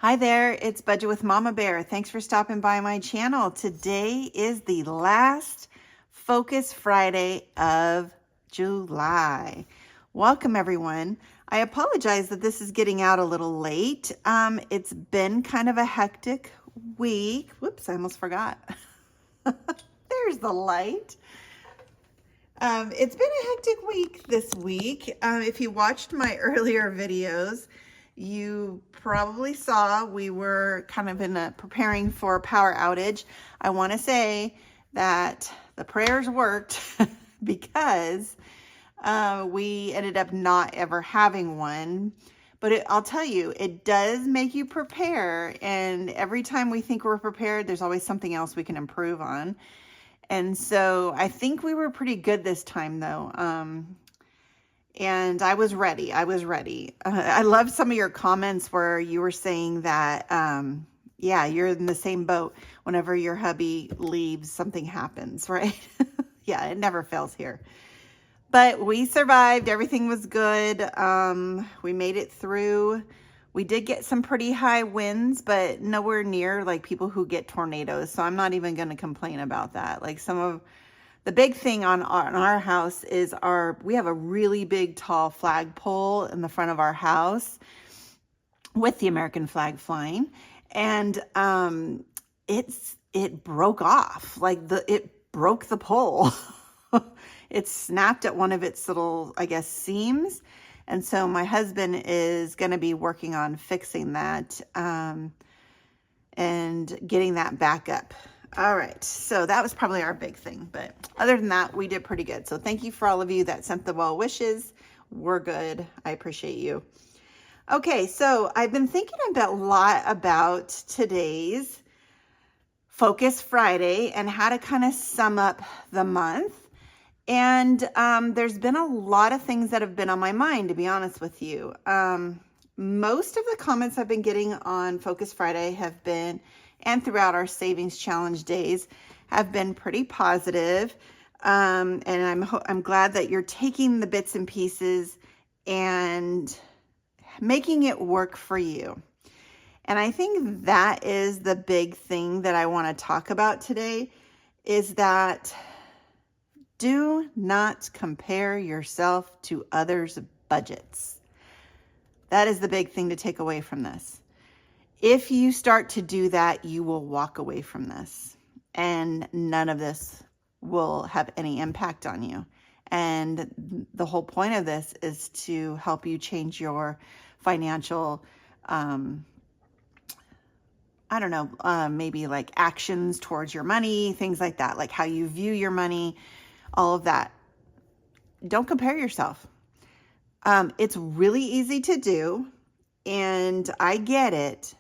Hi there, it's Budget with Mama Bear. Thanks for stopping by my channel. Today is the last Focus Friday of July. Welcome everyone. I apologize that this is getting out a little late. It's been kind of a hectic week. Whoops, I almost forgot. There's the light. It's been a hectic week this week. If you watched my earlier videos, you probably saw we were kind of preparing for a power outage. I want to say that the prayers worked because we ended up not ever having one. But I'll tell you, it does make you prepare. And every time we think we're prepared, there's always something else we can improve on. And so I think we were pretty good this time though. And I was ready. I love some of your comments where you were saying that, yeah, you're in the same boat. Whenever your hubby leaves, something happens, right? Yeah, it never fails here. But we survived. Everything was good. We made it through. We did get some pretty high winds, but nowhere near like people who get tornadoes. So I'm not even going to complain about that. Like the big thing on our house is we have a really big tall flagpole in the front of our house with the American flag flying, and it broke off. It broke the pole. It snapped at one of its little, I guess, seams. And so my husband is going to be working on fixing that and getting that back up. All right, so that was probably our big thing, but other than that, we did pretty good. So thank you for all of you that sent the well wishes. We're good. I appreciate you. Okay, so I've been thinking a lot about today's Focus Friday and how to kind of sum up the month. And there's been a lot of things that have been on my mind, to be honest with you. Most of the comments I've been getting on Focus Friday have been, and throughout our savings challenge days, have been pretty positive. And I'm glad that you're taking the bits and pieces and making it work for you. And I think that is the big thing that I want to talk about today, is that do not compare yourself to others' budgets. That is the big thing to take away from this. If you start to do that, you will walk away from this, and none of this will have any impact on you. And the whole point of this is to help you change your financial, maybe like actions towards your money, things like that, like how you view your money, all of that. Don't compare yourself. It's really easy to do, and I get it.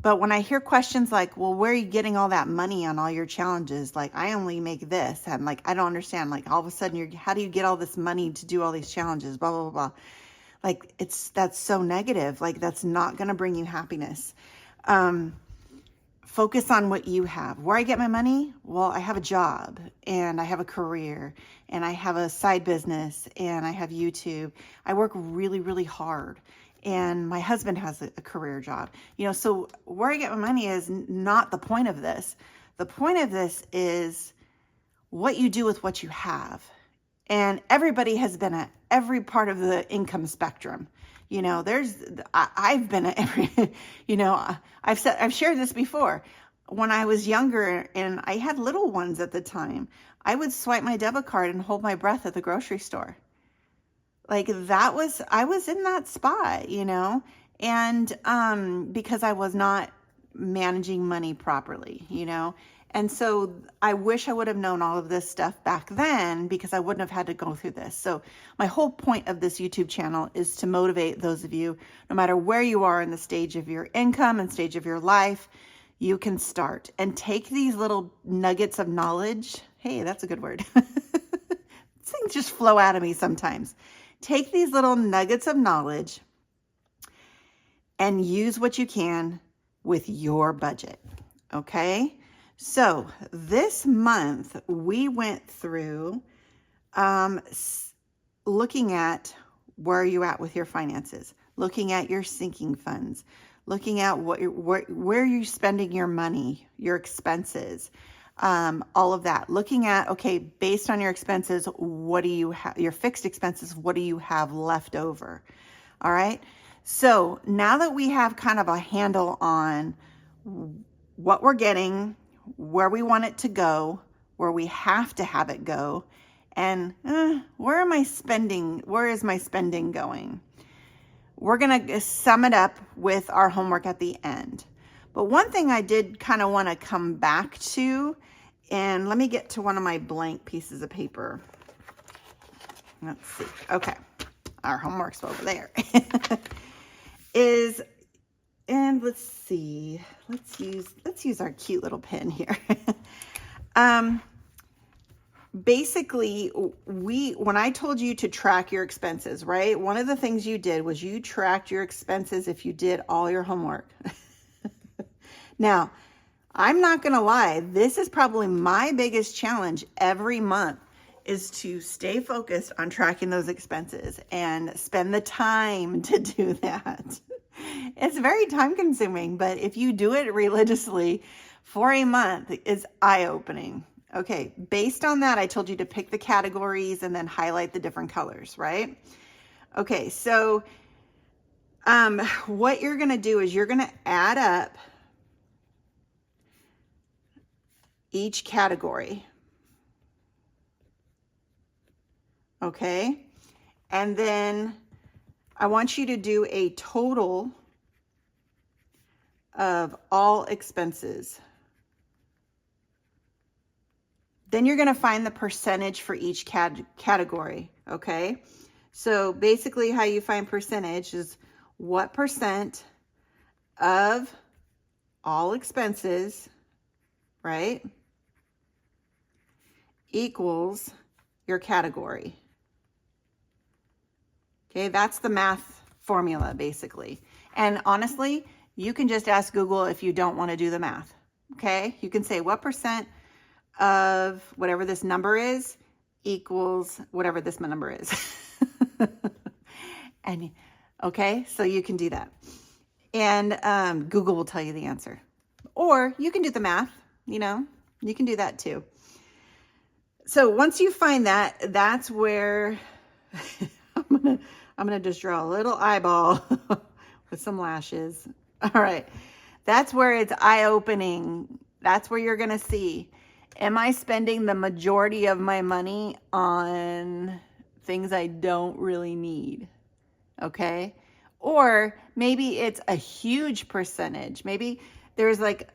But when I hear questions like, well, where are you getting all that money on all your challenges? Like, I only make this. And like, I don't understand. Like, all of a sudden, how do you get all this money to do all these challenges? Blah, blah, blah. Like, that's so negative. Like, that's not going to bring you happiness. Focus on what you have. Where I get my money? Well, I have a job, and I have a career, and I have a side business, and I have YouTube. I work really, really hard. And my husband has a career job, so where I get my money is not the point of this. The point of this is what you do with what you have. And everybody has been at every part of the income spectrum. I've been at every, I've shared this before. When I was younger and I had little ones at the time, I would swipe my debit card and hold my breath at the grocery store. Like I was in that spot, and because I was not managing money properly, and so I wish I would have known all of this stuff back then, because I wouldn't have had to go through this. So my whole point of this YouTube channel is to motivate those of you, no matter where you are in the stage of your income and stage of your life, you can start and take these little nuggets of knowledge. Hey, that's a good word. Things just flow out of me sometimes. Take these little nuggets of knowledge and use what you can with your budget. Okay? So this month we went through looking at where are you at with your finances, looking at your sinking funds, looking at where you're spending your money, your expenses, all of that. Looking at, okay, based on your expenses, what do you have, your fixed expenses, what do you have left over? All right. So now that we have kind of a handle on what we're getting, where we want it to go, where we have to have it go, and where is my spending going? We're going to sum it up with our homework at the end. But one thing I did kind of want to come back to, and let me get to one of my blank pieces of paper. Let's see. Okay. Our homework's over there. And let's see. Let's use our cute little pen here. Basically, when I told you to track your expenses, right? One of the things you did was you tracked your expenses if you did all your homework. Now, I'm not going to lie. This is probably my biggest challenge every month, is to stay focused on tracking those expenses and spend the time to do that. It's very time consuming, but if you do it religiously for a month, it's eye-opening. Okay, based on that, I told you to pick the categories and then highlight the different colors, right? Okay, so what you're going to do is you're going to add up each category. Okay, and then I want you to do a total of all expenses. Then you're going to find the percentage for each category, okay? So basically how you find percentage is what percent of all expenses, right, equals your category. Okay, that's the math formula, basically. And honestly, you can just ask Google if you don't want to do the math, okay? You can say what percent of whatever this number is equals whatever this number is. And okay, so you can do that. And Google will tell you the answer. Or you can do the math, you can do that too. So once you find that, that's where I'm gonna just draw a little eyeball with some lashes. All right, that's where it's eye-opening. That's where you're gonna see, am I spending the majority of my money on things I don't really need? Okay, or maybe it's a huge percentage. Maybe there's like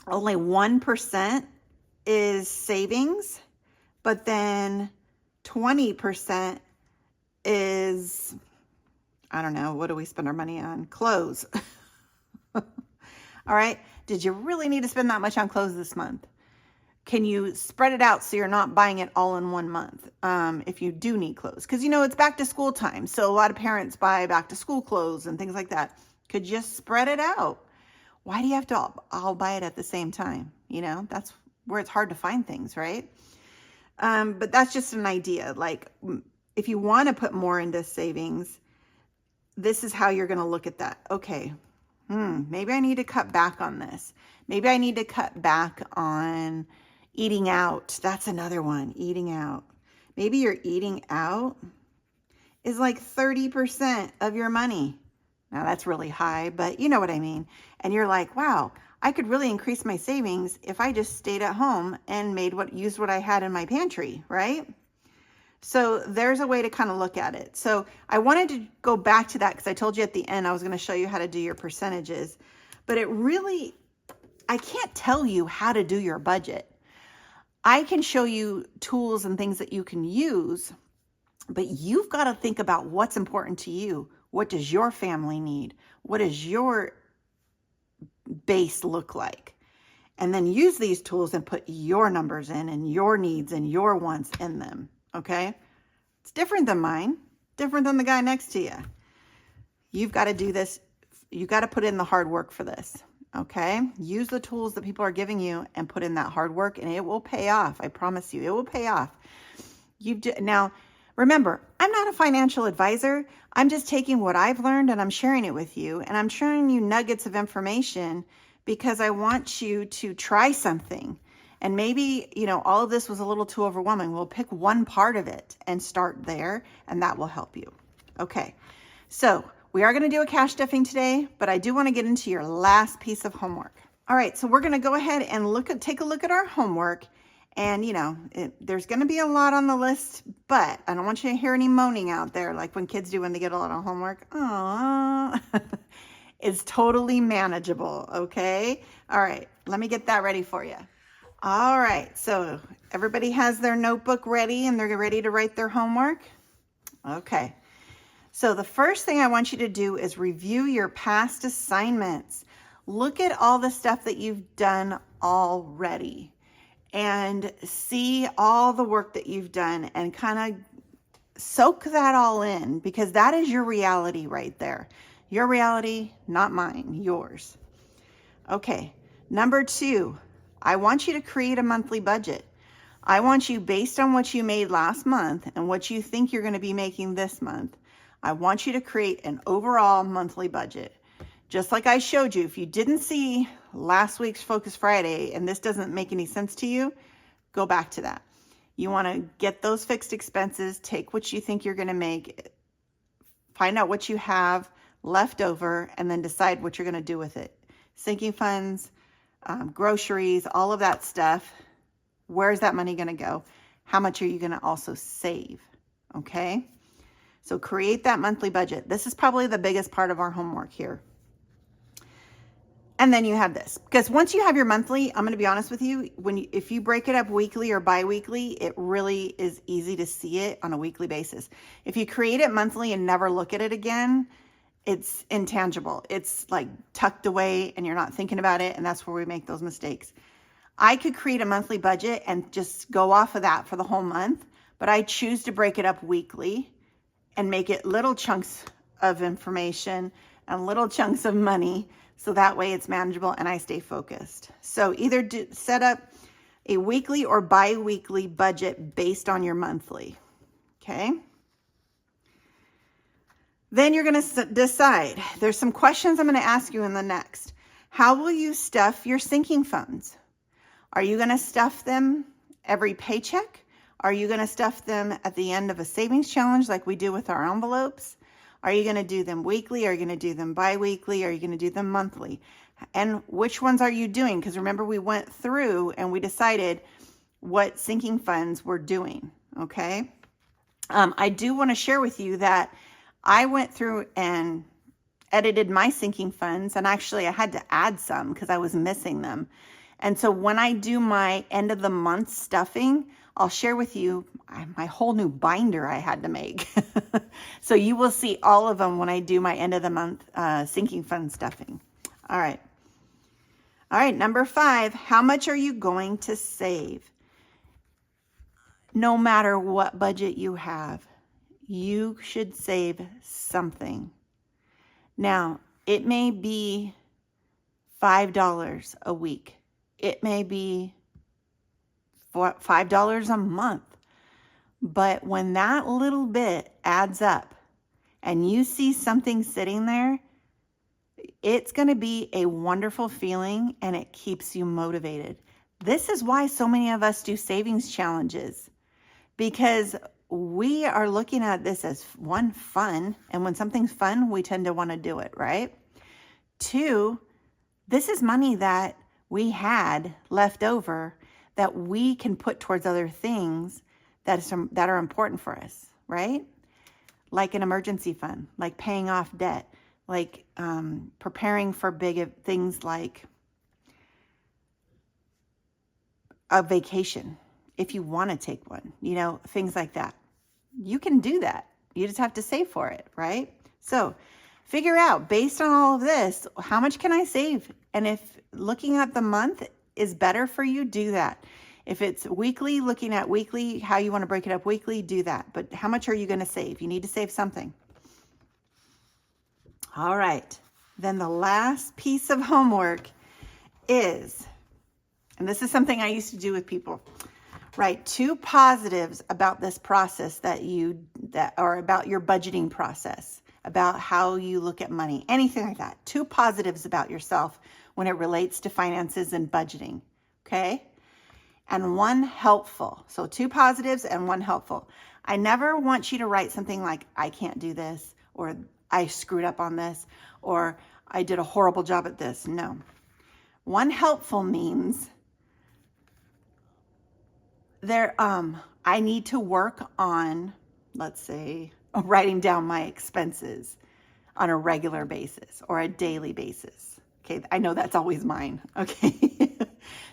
only 1% is savings, but then 20% is, I don't know, what do we spend our money on? Clothes. All right. Did you really need to spend that much on clothes this month? Can you spread it out so you're not buying it all in one month if you do need clothes? Because, it's back to school time. So a lot of parents buy back to school clothes and things like that. Could you spread it out? Why do you have to all buy it at the same time? That's where it's hard to find things, right? But that's just an idea. Like, if you want to put more into savings, this is how you're going to look at that. Okay, maybe I need to cut back on this. Maybe I need to cut back on eating out. That's another one, eating out. Maybe your eating out is like 30% of your money. Now that's really high, but you know what I mean. And you're like, wow, I could really increase my savings if I just stayed at home and used what I had in my pantry, right? So there's a way to kind of look at it. So I wanted to go back to that because I told you at the end I was going to show you how to do your percentages, but I can't tell you how to do your budget. I can show you tools and things that you can use, but you've got to think about what's important to you. What does your family need? What does your base look like? And then use these tools and put your numbers in and your needs and your wants in them. Okay? It's different than mine, different than the guy next to you. You've got to do this. You got to put in the hard work for this. Okay? Use the tools that people are giving you and put in that hard work, and it will pay off. I promise you, it will pay off. Now, Remember, I'm not a financial advisor. I'm just taking what I've learned and I'm sharing it with you. And I'm sharing you nuggets of information because I want you to try something. And maybe, all of this was a little too overwhelming. We'll pick one part of it and start there, and that will help you. Okay, so we are going to do a cash stuffing today, but I do want to get into your last piece of homework. All right, so we're going to go ahead and take a look at our homework. And, there's going to be a lot on the list, but I don't want you to hear any moaning out there like when kids do when they get a lot of homework. Aww. It's totally manageable, okay? All right, let me get that ready for you. All right, so everybody has their notebook ready and they're ready to write their homework? Okay, so the first thing I want you to do is review your past assignments. Look at all the stuff that you've done already and see all the work that you've done and kind of soak that all in, because that is your reality right there. Your reality, not mine, yours. Okay, number 2, I want you to create a monthly budget. I want you, based on what you made last month and what you think you're going to be making this month, I want you to create an overall monthly budget. Just like I showed you, if you didn't see last week's Focus Friday and this doesn't make any sense to you, go back to that. You want to get those fixed expenses, take what you think you're going to make, find out what you have left over, and then decide what you're going to do with it. Sinking funds, groceries, all of that stuff. Where's that money going to go? How much are you going to also save? Okay? So create that monthly budget. This is probably the biggest part of our homework here. And then you have this, because once you have your monthly, I'm going to be honest with you, if you break it up weekly or bi-weekly, it really is easy to see it on a weekly basis. If you create it monthly and never look at it again, it's intangible. It's like tucked away and you're not thinking about it, and that's where we make those mistakes. I could create a monthly budget and just go off of that for the whole month, but I choose to break it up weekly and make it little chunks of information and little chunks of money, so that way it's manageable and I stay focused. So either set up a weekly or bi-weekly budget based on your monthly, okay? Then you're going to decide. There's some questions I'm going to ask you in the next. How will you stuff your sinking funds? Are you going to stuff them every paycheck? Are you going to stuff them at the end of a savings challenge like we do with our envelopes? Are you going to do them weekly? Are you going to do them bi-weekly? Are you going to do them monthly? And which ones are you doing? Because remember, we went through and we decided what sinking funds we're doing, okay? I do want to share with you that I went through and edited my sinking funds, and actually I had to add some because I was missing them. And so when I do my end of the month stuffing, I'll share with you my whole new binder I had to make. So you will see all of them when I do my end of the month sinking fund stuffing. All right. All right, number 5, how much are you going to save? No matter what budget you have, you should save something. Now, it may be $5 a week. It may be $5 a month. But when that little bit adds up and you see something sitting there, it's going to be a wonderful feeling and it keeps you motivated. This is why so many of us do savings challenges, because we are looking at this as one, fun. And when something's fun, we tend to want to do it, right? 2, this is money that we had left over that we can put towards other things that are important for us, right? Like an emergency fund, like paying off debt, like preparing for big things like a vacation, if you want to take one, things like that. You can do that. You just have to save for it, right? So figure out, based on all of this, how much can I save? And if looking at the month is better for you, do that. If it's weekly, looking at weekly, how you want to break it up weekly, do that. But how much are you going to save? You need to save something. All right. Then the last piece of homework is, and this is something I used to do with people, Write 2 positives about this process that or about your budgeting process, about how you look at money, anything like that. 2 positives about yourself when it relates to finances and budgeting, okay? And 1 helpful. So 2 positives and 1 helpful. I never want you to write something like, I can't do this, or I screwed up on this, or I did a horrible job at this. No. 1 helpful means I need to work on, let's say, writing down my expenses on a regular basis or a daily basis. Okay, I know that's always mine. Okay,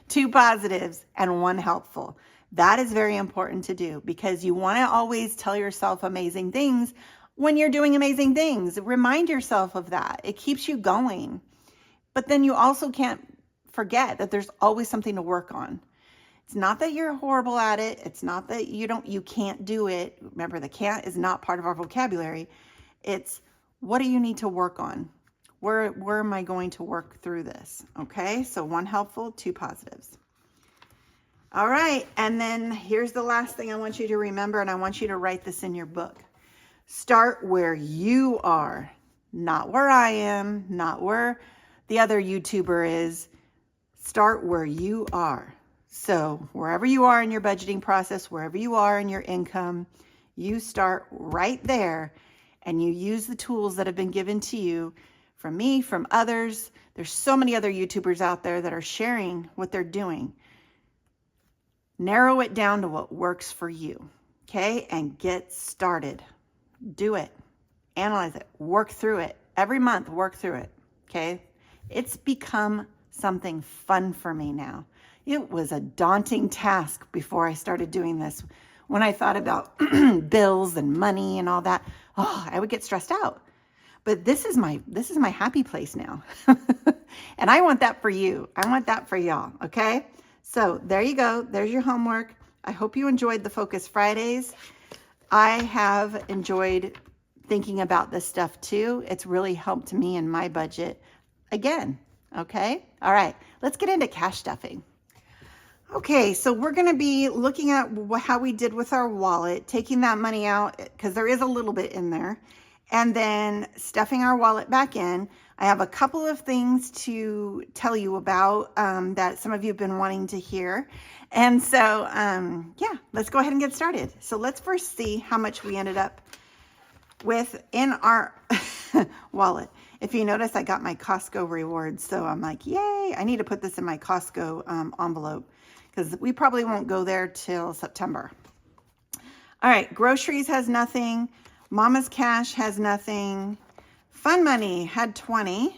2 positives and 1 helpful. That is very important to do because you want to always tell yourself amazing things when you're doing amazing things. Remind yourself of that. It keeps you going. But then you also can't forget that there's always something to work on. It's not that you're horrible at it. It's not that you can't do it. Remember, the can't is not part of our vocabulary. It's what do you need to work on? Where am I going to work through this? Okay, so 1 helpful, 2 positives. All right, and then here's the last thing I want you to remember, and I want you to write this in your book. Start where you are, not where I am, not where the other YouTuber is. Start where you are. So wherever you are in your budgeting process, wherever you are in your income, you start right there and you use the tools that have been given to you from me, from others. There's so many other YouTubers out there that are sharing what they're doing. Narrow it down to what works for you, okay? And get started. Do it. Analyze it. Work through it. Every month, work through it, okay? It's become something fun for me now. It was a daunting task before I started doing this. When I thought about bills and money and all that, I would get stressed out. But this is my happy place now. And I want that for you. I want that for y'all, okay? So there you go. There's your homework. I hope you enjoyed the Focus Fridays. I have enjoyed thinking about this stuff too. It's really helped me in my budget again, okay? All right, let's get into cash stuffing. Okay, so we're going to be looking at how we did with our wallet, taking that money out because there is a little bit in there, and then stuffing our wallet back in. I have a couple of things to tell you about that some of you have been wanting to hear. And so, yeah, let's go ahead and get started. So let's first see how much we ended up with in our wallet. If you notice, I got my Costco rewards. So I'm like, yay, I need to put this in my Costco envelope because we probably won't go there till September. All right, groceries has nothing. Mama's Cash has nothing. Fun Money had 20.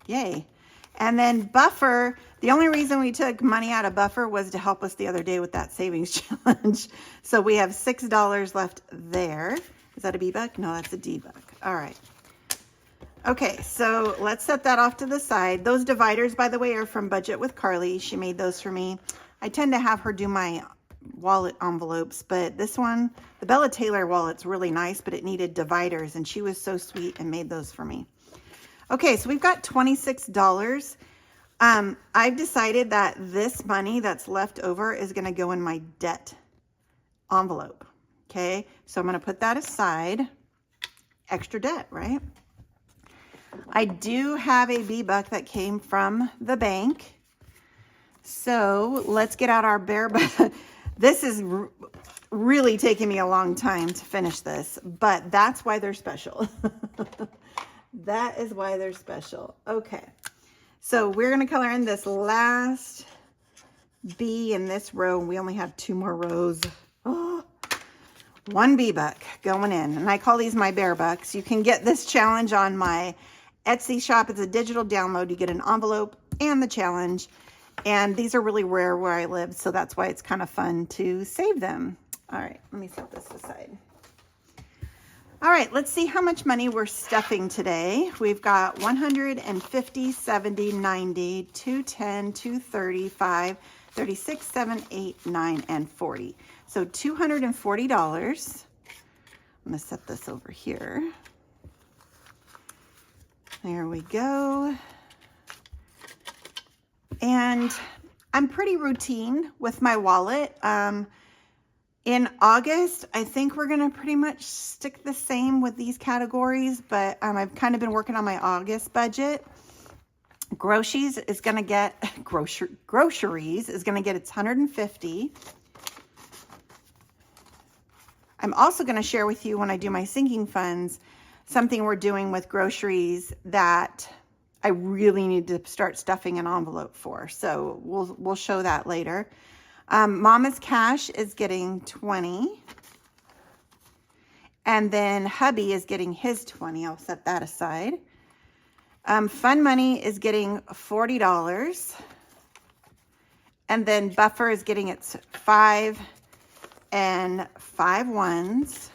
Yay. And then Buffer, the only reason we took money out of Buffer was to help us the other day with that savings challenge. So we have $6 left there. Is that a B buck? No, that's a D buck. All right. Okay, so let's set that off to the side. Those dividers, by the way, are from Budget with Carly. She made those for me. I tend to have her do my wallet envelopes, but this one, the Bella Taylor wallet's really nice, but it needed dividers, and she was so sweet and made those for me. Okay, so we've got $26. I've decided that this money that's left over is going to go in my debt envelope. Okay, so I'm going to put that aside. Extra debt, right? I do have a B-Buck that came from the bank. So let's get out our bear. This is really taking me a long time to finish this, but that's why they're special. That is why they're special. Okay, so we're going to color in this last B in this row. We only have 2 more rows. Oh, 1 B-Buck going in, and I call these my bear bucks. You can get this challenge on my Etsy shop. It's a digital download. You get an envelope and the challenge, and these are really rare where I live, so that's why it's kind of fun to save them. All right, let me set this aside. All right, let's see how much money we're stuffing today. We've got 150, 70, 90, 210, 235, 36, 7, 8, 9, and 40. So $240. I'm gonna set this over here. There we go. And I'm pretty routine with my wallet. In August, I think we're going to pretty much stick the same with these categories, but I've kind of been working on my August budget. Groceries is going to get, groceries is going to get its 150. I'm also going to share with you when I do my sinking funds, something we're doing with groceries that I really need to start stuffing an envelope for. So we'll show that later. Mama's Cash is getting 20. And then hubby is getting his 20. I'll set that aside. Fun Money is getting $40. And then Buffer is getting its 5 and 5 ones.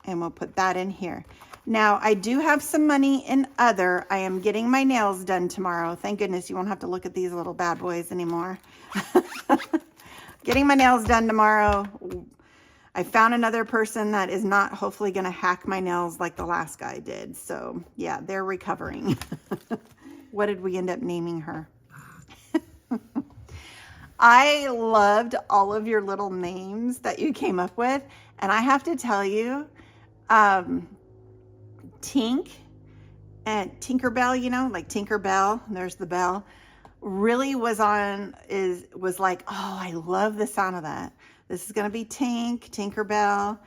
And we'll put that in here. Now, I do have some money in other. I am getting my nails done tomorrow. Thank goodness you won't have to look at these little bad boys anymore. Getting my nails done tomorrow. I found another person that is not hopefully going to hack my nails like the last guy did. So, yeah, they're recovering. What did we end up naming her? I loved all of your little names that you came up with. And I have to tell you, Tink and Tinkerbell, you know, like Tinkerbell, there's the bell, really was like, oh, I love the sound of that. This is going to be Tinkerbell.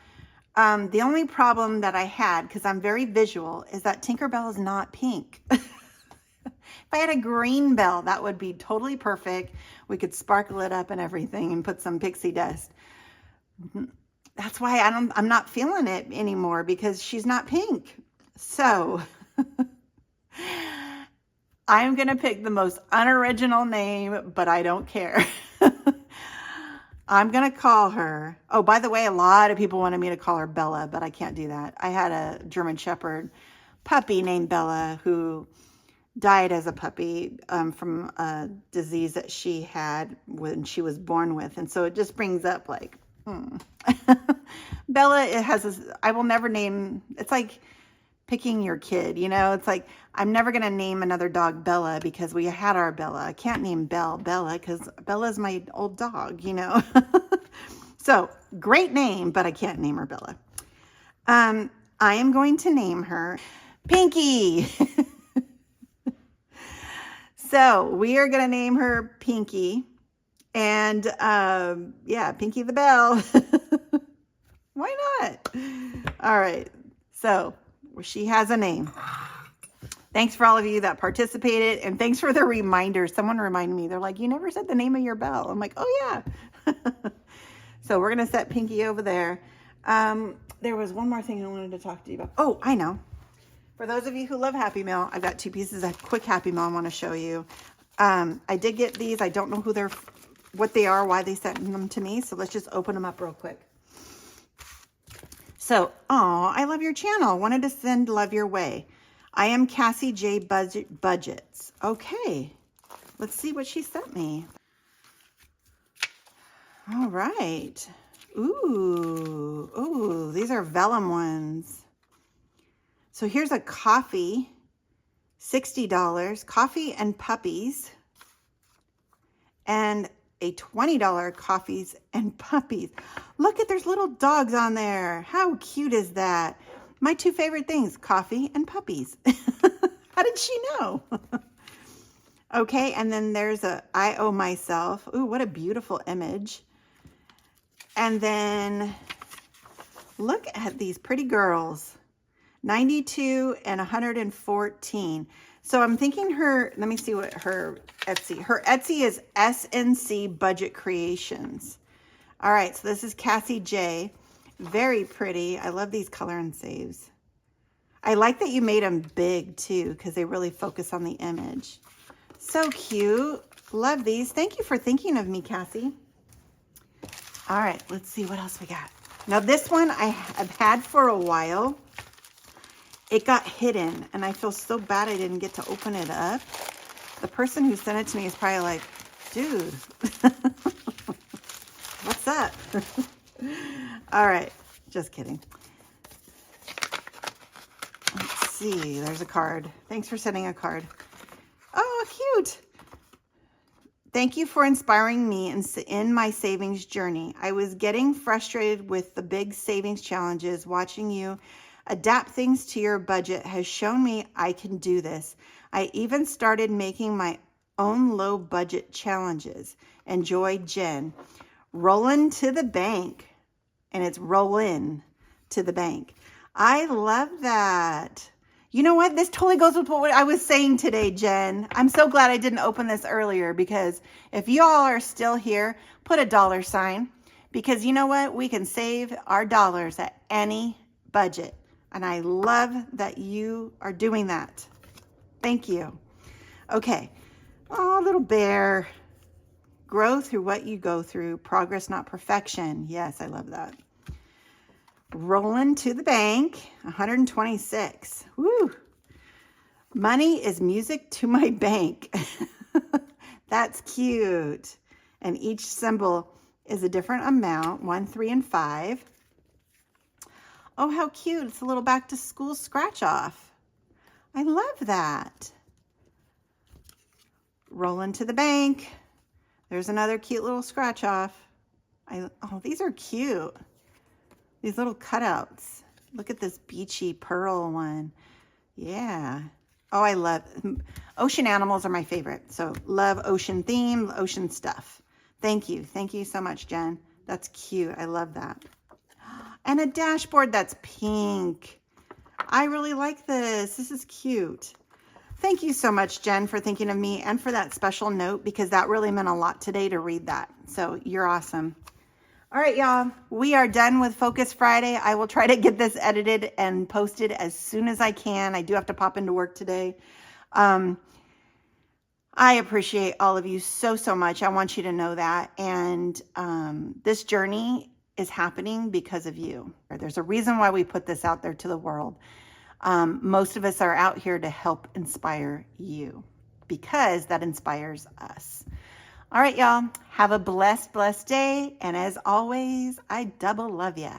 The only problem that I had, because I'm very visual, is that Tinkerbell is not pink. If I had a green bell, that would be totally perfect. We could sparkle it up and everything and put some pixie dust. That's why I'm not feeling it anymore, because she's not pink. So I'm going to pick the most unoriginal name, but I don't care. I'm going to call her. Oh, by the way, a lot of people wanted me to call her Bella, but I can't do that. I had a German Shepherd puppy named Bella who died as a puppy from a disease that she had when she was born with. And so it just brings up like, Bella, it has this, I will never name, it's like picking your kid, you know, it's like, I'm never going to name another dog Bella because we had our Bella. I can't name Bella because Bella's my old dog, you know. So great name, but I can't name her Bella. I am going to name her Pinky. So we are going to name her Pinky. And yeah, Pinky the Bell. Why not? All right. So she has a name. Thanks for all of you that participated. And thanks for the reminder. Someone reminded me. They're like, you never said the name of your bell. I'm like, oh, yeah. So we're going to set Pinky over there. There was one more thing I wanted to talk to you about. Oh, I know. For those of you who love Happy Meal, I've got 2 pieces of quick Happy Meal I want to show you. I did get these. I don't know what they are, why they sent them to me. So let's just open them up real quick. So, oh, I love your channel. Wanted to send love your way. I am Cassie J Budgets. Okay, let's see what she sent me. All right. Ooh, these are vellum ones. So here's a coffee, $60, coffee and puppies, and a $20 coffees and puppies. Look at, there's little dogs on there. How cute is that? My 2 favorite things, coffee and puppies. How did she know? Okay, and then there's a I Owe Myself. Ooh, what a beautiful image. And then look at these pretty girls. 92 and 114. So I'm thinking let me see what her Etsy is SNC Budget Creations. All right, so this is Cassie J. Very pretty. I love these color and saves. I like that you made them big too, because they really focus on the image. So cute. Love these. Thank you for thinking of me, Cassie. All right, let's see what else we got. Now this one I've had for a while. It got hidden, and I feel so bad I didn't get to open it up. The person who sent it to me is probably like, dude, what's up? All right, just kidding. Let's see, there's a card. Thanks for sending a card. Oh, cute. Thank you for inspiring me in my savings journey. I was getting frustrated with the big savings challenges. Watching you adapt things to your budget has shown me I can do this. I even started making my own low budget challenges. Enjoy, Jen. Rollin' to the bank. And it's rollin' to the bank. I love that. You know what? This totally goes with what I was saying today, Jen. I'm so glad I didn't open this earlier, because if y'all are still here, put a $, because you know what? We can save our dollars at any budget. And I love that you are doing that. Thank you. Okay. Oh, little bear. Grow through what you go through. Progress, not perfection. Yes, I love that. Rolling to the bank, 126. Woo! Money is music to my bank. That's cute. And each symbol is a different amount, 1, 3, and 5. Oh, how cute. It's a little back to school scratch off. I love that. Rolling to the bank. There's another cute little scratch off. Oh, these are cute. These little cutouts. Look at this beachy pearl one. Yeah. Oh, I love ocean animals are my favorite. So love ocean theme, ocean stuff. Thank you. Thank you so much, Jen. That's cute. I love that. And a dashboard that's pink. I really like this. This is cute. Thank you so much, Jen, for thinking of me and for that special note, because that really meant a lot today to read that. So you're awesome. All right, y'all, we are done with Focus Friday. I will try to get this edited and posted as soon as I can. I do have to pop into work today. I appreciate all of you so, so much. I want you to know that. And this journey is happening because of you. There's a reason why we put this out there to the world. Most of us are out here to help inspire you, because that inspires us. All right, y'all, have a blessed, blessed day. And as always, I double love ya.